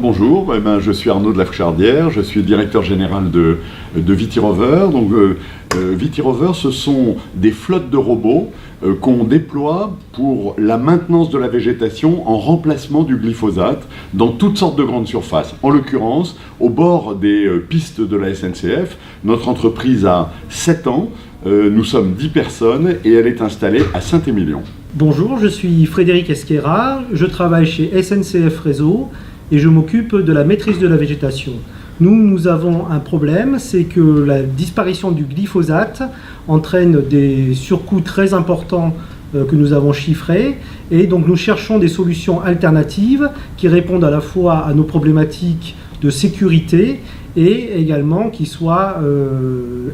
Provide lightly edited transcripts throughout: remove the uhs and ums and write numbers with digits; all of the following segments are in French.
Bonjour, je suis Arnaud de la Fouchardière, je suis directeur général de Vitirover. Vitirover, ce sont des flottes de robots qu'on déploie pour la maintenance de la végétation en remplacement du glyphosate dans toutes sortes de grandes surfaces. En l'occurrence, au bord des pistes de la SNCF, notre entreprise a 7 ans, nous sommes 10 personnes et elle est installée à Saint-Émilion. Bonjour, je suis Frédéric Esquerra, je travaille chez SNCF Réseau et je m'occupe de la maîtrise de la végétation. Nous avons un problème, c'est que la disparition du glyphosate entraîne des surcoûts très importants que nous avons chiffrés, et donc nous cherchons des solutions alternatives qui répondent à la fois à nos problématiques de sécurité et également qui soient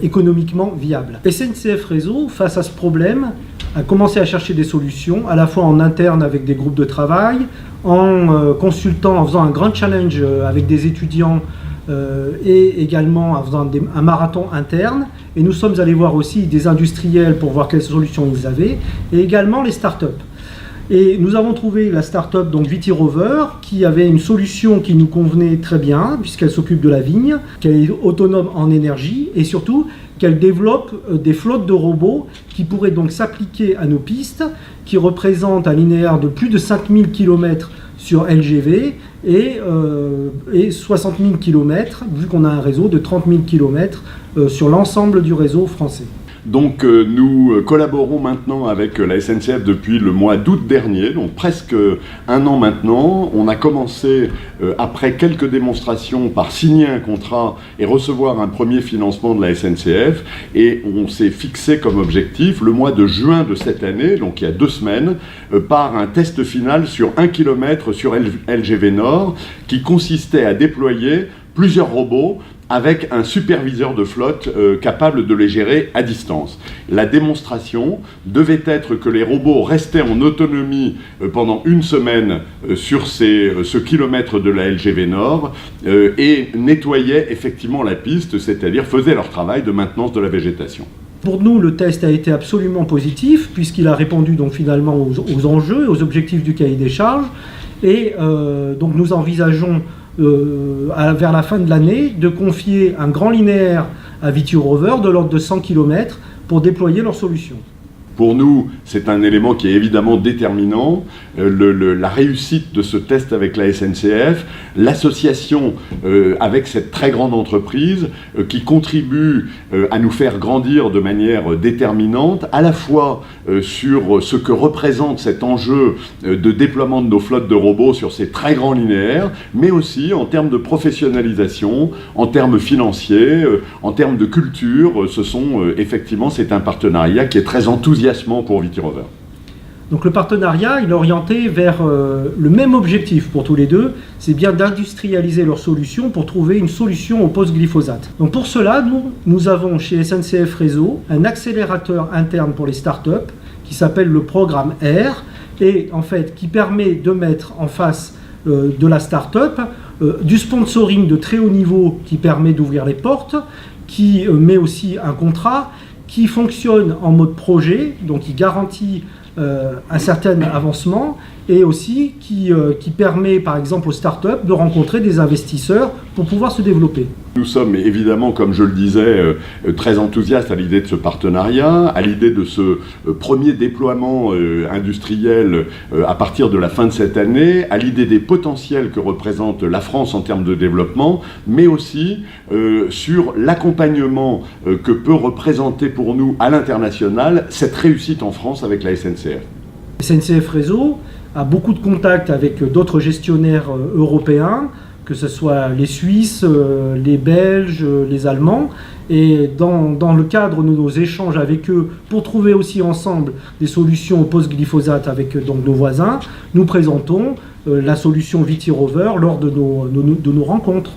économiquement viables. SNCF Réseau, face à ce problème, a commencé à chercher des solutions, à la fois en interne avec des groupes de travail, en consultant, en faisant un grand challenge avec des étudiants et également en faisant un marathon interne. Et nous sommes allés voir aussi des industriels pour voir quelles solutions ils avaient, et également les startups. Et nous avons trouvé la start-up donc Vitirover qui avait une solution qui nous convenait très bien puisqu'elle s'occupe de la vigne, qu'elle est autonome en énergie et surtout qu'elle développe des flottes de robots qui pourraient donc s'appliquer à nos pistes qui représentent un linéaire de plus de 5000 km sur LGV et 60 000 km vu qu'on a un réseau de 30 000 km sur l'ensemble du réseau français. Donc nous collaborons maintenant avec la SNCF depuis le mois d'août dernier, donc presque un an maintenant. On a commencé, après quelques démonstrations, par signer un contrat et recevoir un premier financement de la SNCF. Et on s'est fixé comme objectif le mois de juin de cette année, donc il y a 2 semaines, par un test final sur 1 km sur LGV Nord, qui consistait à déployer plusieurs robots avec un superviseur de flotte capable de les gérer à distance. La démonstration devait être que les robots restaient en autonomie pendant 1 semaine sur ce kilomètre de la LGV Nord et nettoyaient effectivement la piste, c'est-à-dire faisaient leur travail de maintenance de la végétation. Pour nous, le test a été absolument positif puisqu'il a répondu donc finalement aux enjeux et aux objectifs du cahier des charges. Et donc nous envisageons vers la fin de l'année, de confier un grand linéaire à Vitirover de l'ordre de 100 km pour déployer leur solution. Pour nous, c'est un élément qui est évidemment déterminant, la réussite de ce test avec la SNCF, l'association avec cette très grande entreprise qui contribue à nous faire grandir de manière déterminante, à la fois sur ce que représente cet enjeu de déploiement de nos flottes de robots sur ces très grands linéaires, mais aussi en termes de professionnalisation, en termes financiers, en termes de culture. Effectivement, c'est un partenariat qui est très enthousiasmant pour Vitirover. Donc le partenariat, il est orienté vers le même objectif pour tous les deux, c'est bien d'industrialiser leur solution pour trouver une solution au post-glyphosate. Donc pour cela, nous avons chez SNCF Réseau un accélérateur interne pour les startups qui s'appelle le programme R et en fait qui permet de mettre en face de la startup du sponsoring de très haut niveau qui permet d'ouvrir les portes, qui met aussi un contrat, qui fonctionne en mode projet, donc qui garantit un certain avancement et aussi qui permet par exemple aux startups de rencontrer des investisseurs pour pouvoir se développer. Nous sommes évidemment, comme je le disais, très enthousiastes à l'idée de ce partenariat, à l'idée de ce premier déploiement industriel à partir de la fin de cette année, à l'idée des potentiels que représente la France en termes de développement, mais aussi sur l'accompagnement que peut représenter pour nous à l'international cette réussite en France avec la SNCF. SNCF Réseau a beaucoup de contacts avec d'autres gestionnaires européens, que ce soit les Suisses, les Belges, les Allemands. Et dans le cadre de nos échanges avec eux, pour trouver aussi ensemble des solutions au post-glyphosate avec donc, nos voisins, nous présentons la solution Vitirover lors de nos rencontres.